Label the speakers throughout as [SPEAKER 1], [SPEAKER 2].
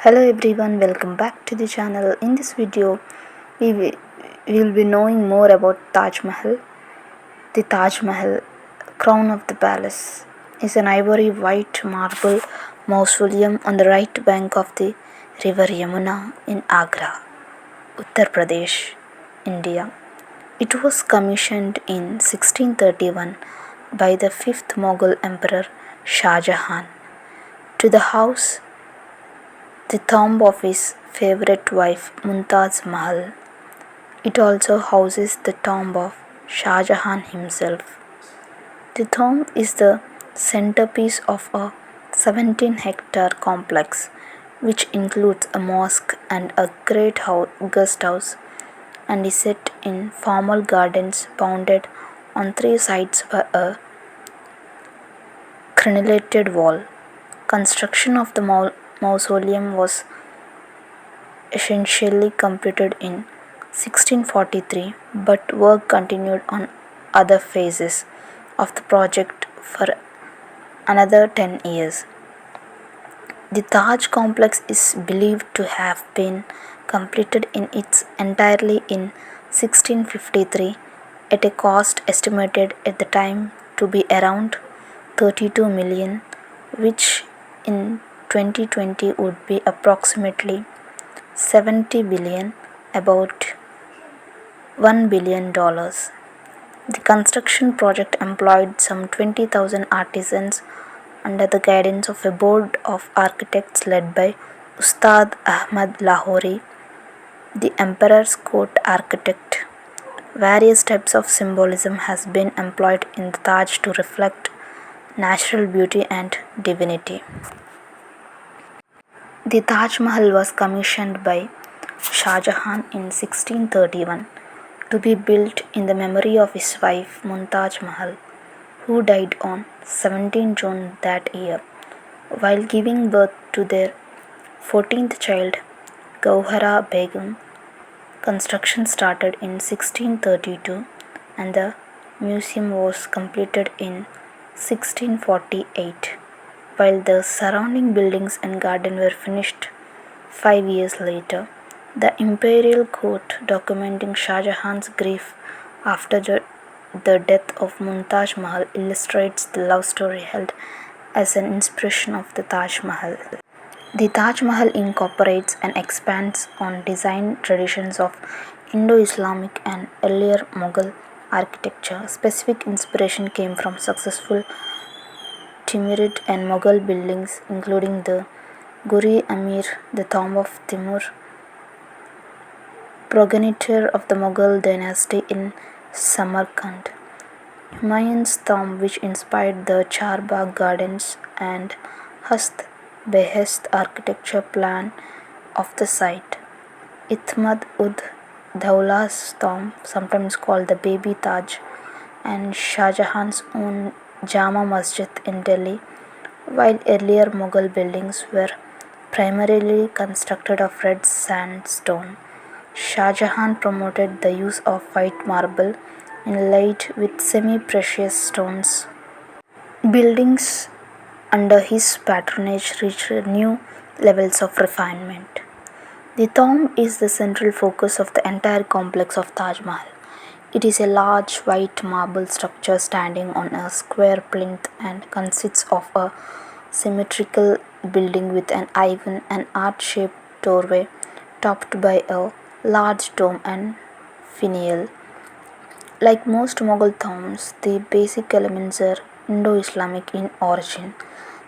[SPEAKER 1] Hello everyone, welcome back to the channel. In this video, we will be knowing more about Taj Mahal. The Taj Mahal, crown of the palace, is an ivory white marble mausoleum on the right bank of the river Yamuna in Agra, Uttar Pradesh, India. It was commissioned in 1631 by the fifth Mughal Emperor Shah Jahan to the house the tomb of his favorite wife Mumtaz Mahal. It also houses the tomb of Shah Jahan himself. The tomb is the centerpiece of a 17-hectare complex which includes a mosque and a great guest house and is set in formal gardens bounded on three sides by a crenellated wall. Construction of the mausoleum was essentially completed in 1643, but work continued on other phases of the project for another 10 years. The Taj complex is believed to have been completed in its entirety in 1653 at a cost estimated at the time to be around 32 million, which in 2020 would be approximately 70 billion, about $1 billion. The construction project employed some 20,000 artisans under the guidance of a board of architects led by Ustad Ahmad Lahori, the emperor's court architect. Various types of symbolism has been employed in the Taj to reflect natural beauty and divinity. The Taj Mahal was commissioned by Shah Jahan in 1631 to be built in the memory of his wife Mumtaz Mahal, who died on 17 June that year while giving birth to their 14th child, Gauhara Begum. Construction started in 1632 and the museum was completed in 1648, while the surrounding buildings and garden were finished 5 years later. The imperial court documenting Shah Jahan's grief after the death of Mumtaz Mahal illustrates the love story held as an inspiration of the Taj Mahal. The Taj Mahal incorporates and expands on design traditions of Indo-Islamic and earlier Mughal architecture. Specific inspiration came from successful Timurid and Mughal buildings including the Guri Amir, the tomb of Timur, progenitor of the Mughal dynasty in Samarkand, Humayun's tomb which inspired the Charbagh Gardens, and Hast Behest architecture plan of the site. Ithmad ud Daula's tomb, sometimes called the Baby Taj, and Shah Jahan's own Jama Masjid in Delhi, while earlier Mughal buildings were primarily constructed of red sandstone. Shah Jahan promoted the use of white marble inlaid with semi-precious stones. Buildings under his patronage reached new levels of refinement. The tomb is the central focus of the entire complex of Taj Mahal. It is a large white marble structure standing on a square plinth and consists of a symmetrical building with an ivan and arch-shaped doorway topped by a large dome and finial. Like most Mughal tombs, the basic elements are Indo-Islamic in origin.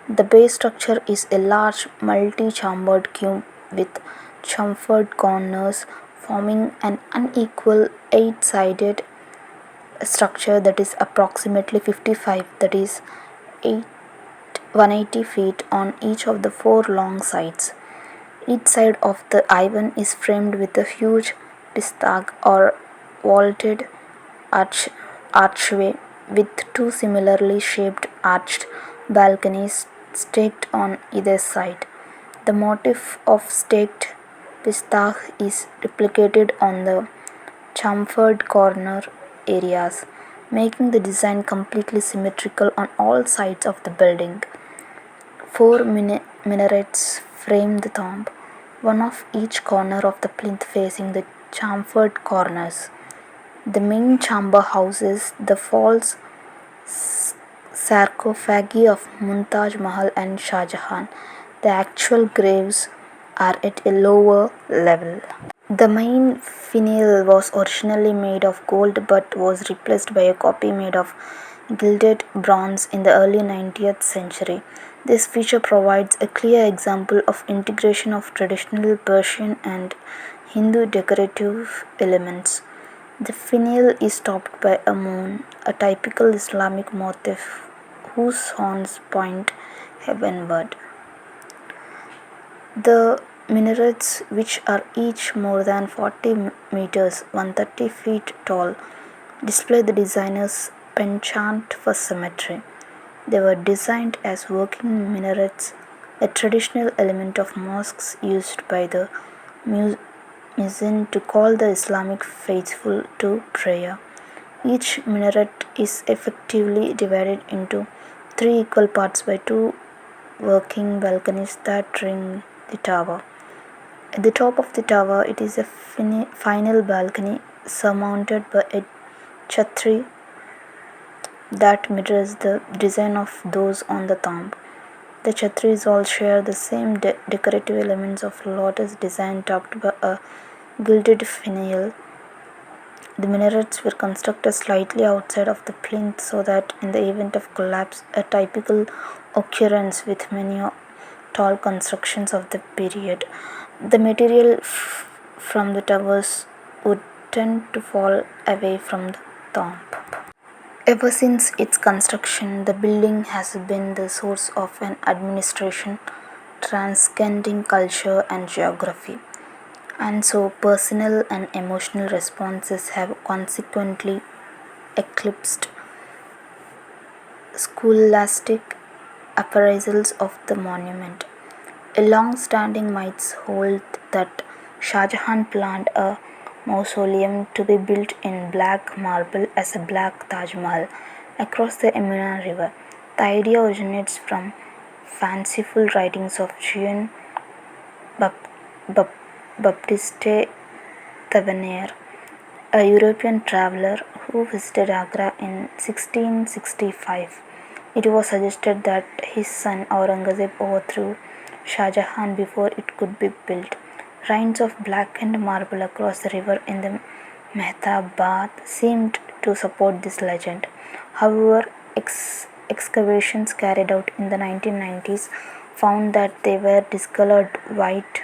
[SPEAKER 1] The base structure is a large multi-chambered cube with chamfered corners forming an unequal 8-sided structure that is approximately 55, that is 180 feet on each of the four long sides. Each side of the ivan is framed with a huge pistag or vaulted archway with two similarly shaped arched balconies staked on either side. The motif of staked pistach is replicated on the chamfered corner areas, making the design completely symmetrical on all sides of the building. Four minarets frame the tomb, one of each corner of the plinth facing the chamfered corners. The main chamber houses the false sarcophagi of Mumtaz Mahal and Shah Jahan. The actual graves are at a lower level. The main finial was originally made of gold but was replaced by a copy made of gilded bronze in the early 19th century. This feature provides a clear example of integration of traditional Persian and Hindu decorative elements. The finial is topped by a moon, a typical Islamic motif whose horns point heavenward. The minarets, which are each more than 40 meters (130 feet) tall, display the designer's penchant for symmetry. They were designed as working minarets, a traditional element of mosques used by the muezzin to call the Islamic faithful to prayer. Each minaret is effectively divided into three equal parts by two working balconies that ring the tower. At the top of the tower, it is a final balcony surmounted by a chhatri that mirrors the design of those on the tomb. The chhatris all share the same decorative elements of lotus design topped by a gilded finial. The minarets were constructed slightly outside of the plinth so that in the event of collapse, a typical occurrence with many tall constructions of the period, the material from the towers would tend to fall away from the tomb. Ever since its construction, the building has been the source of an administration transcending culture and geography, and so personal and emotional responses have consequently eclipsed scholastic appraisals of the monument. A long-standing myth holds that Shah Jahan planned a mausoleum to be built in black marble as a black Taj Mahal across the Yamuna River. The idea originates from fanciful writings of Jean Bap- Bap- Baptiste Tavernier, a European traveller who visited Agra in 1665. It was suggested that his son Aurangzeb overthrew Shah Jahan before it could be built. Lines of blackened marble across the river in the Mehtabad seemed to support this legend. However, excavations carried out in the 1990s found that they were discolored white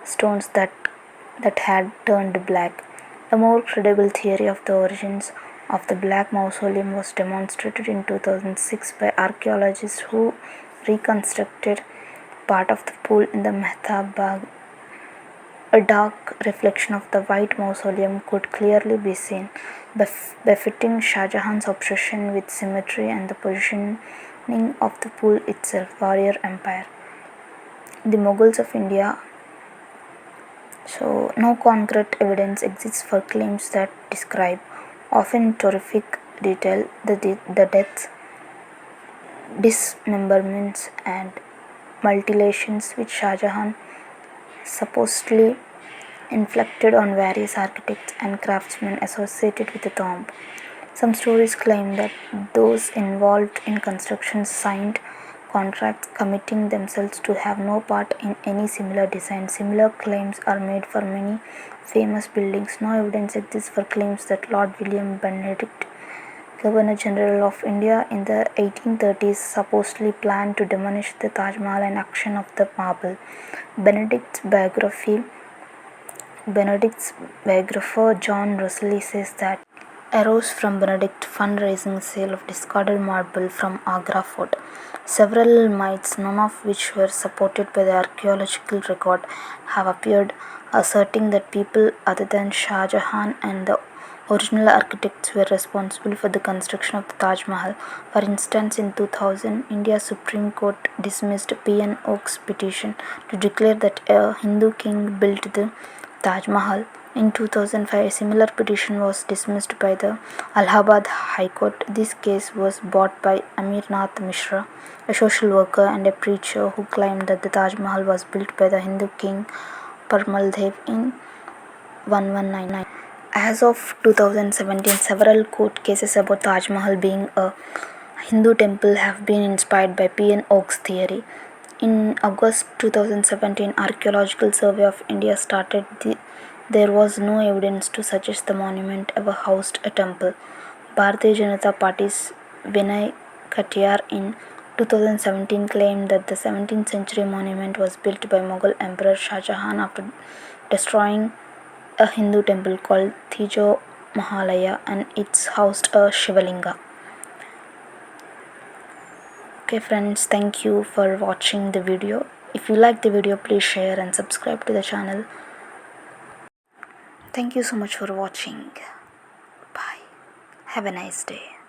[SPEAKER 1] stones that had turned black. A more credible theory of the origins of the Black Mausoleum was demonstrated in 2006 by archaeologists who reconstructed part of the pool in the Mehtabad. A dark reflection of the white mausoleum could clearly be seen, befitting Shah Jahan's obsession with symmetry and the positioning of the pool itself. Warrior Empire. The Mughals of India. So, no concrete evidence exists for claims that describe, often in terrific detail, the deaths, dismemberments, and mutilations which Shah Jahan supposedly inflicted on various architects and craftsmen associated with the tomb. Some stories claim that those involved in construction signed contracts committing themselves to have no part in any similar design. Similar claims are made for many famous buildings. No evidence exists for claims that Lord William Benedict, Governor General of India in the 1830s, supposedly planned to demolish the Taj Mahal and auction off the marble. Benedict's biographer John Rossley says that arose from Benedict fundraising sale of discarded marble from Agra Fort. Several myths, none of which were supported by the archaeological record, have appeared, asserting that people other than Shah Jahan and the original architects were responsible for the construction of the Taj Mahal. For instance, in 2000, India's Supreme Court dismissed P.N. Oak's petition to declare that a Hindu king built the Taj Mahal. In 2005, a similar petition was dismissed by the Allahabad High Court. This case was brought by Amirnath Mishra, a social worker and a preacher who claimed that the Taj Mahal was built by the Hindu king Parmaldev in 1199. As of 2017, several court cases about Taj Mahal being a Hindu temple have been inspired by P.N. Oak's theory. In August 2017, Archaeological Survey of India started. There was no evidence to suggest the monument ever housed a temple. Bharatiya Janata Party's Vinay Katiyar in 2017 claimed that the 17th century monument was built by Mughal Emperor Shah Jahan after destroying a Hindu temple called Thijo Mahalaya, and it's housed a Shivalinga. Okay friends, thank you for watching the video. If you like the video, please share and subscribe to the channel. Thank you so much for watching. Bye. Have a nice day.